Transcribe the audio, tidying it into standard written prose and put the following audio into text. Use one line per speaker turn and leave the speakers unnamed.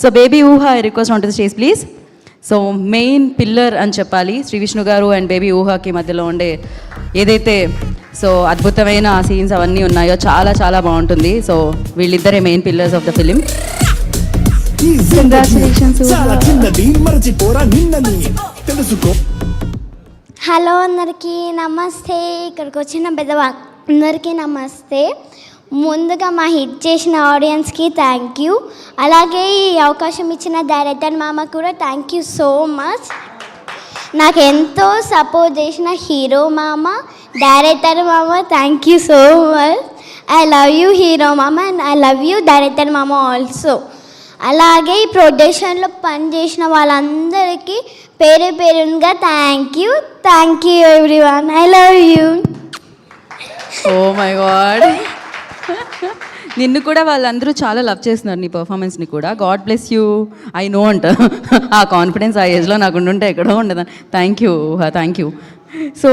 So baby ఊహ I request on to the stage please. So main pillar అని చెప్పాలి శ్రీ విష్ణు గారు అండ్ బేబీ ఊహకి మధ్యలో ఉండే ఏదైతే సో అద్భుతమైన సీన్స్ అవన్నీ ఉన్నాయో చాలా చాలా బాగుంటుంది. సో వీళ్ళిద్దరే main pillars of the film.
Hello అందరికీ నమస్తే. ఇక్కడికి వచ్చిన పెద్దవాళ్ళందరికీ నమస్తే. ముందుగా మా హిట్ చేసిన ఆడియన్స్కి థ్యాంక్ యూ. అలాగే ఈ అవకాశం ఇచ్చిన డైరెక్టర్ మామ కూడా థ్యాంక్ యూ సో మచ్. నాకు ఎంతో సపోర్ట్ చేసిన హీరో మామ, డైరెక్టర్ మామ, thank you so much. I love you hero మామ and I love you director మామ ఆల్సో. అలాగే ఈ ప్రొడక్షన్లో పనిచేసిన వాళ్ళందరికీ పేరు పేరుగా thank you everyone. I love you.
Oh my God, నిన్ను కూడా వాళ్ళందరూ చాలా లవ్ చేస్తున్నారు, నీ పర్ఫార్మెన్స్ని కూడా. God bless you. I know అంట ఆ కాన్ఫిడెన్స్ ఆ ఏజ్లో నాకు ఉండుంటే ఎక్కడో ఉండదు. Thank you. సో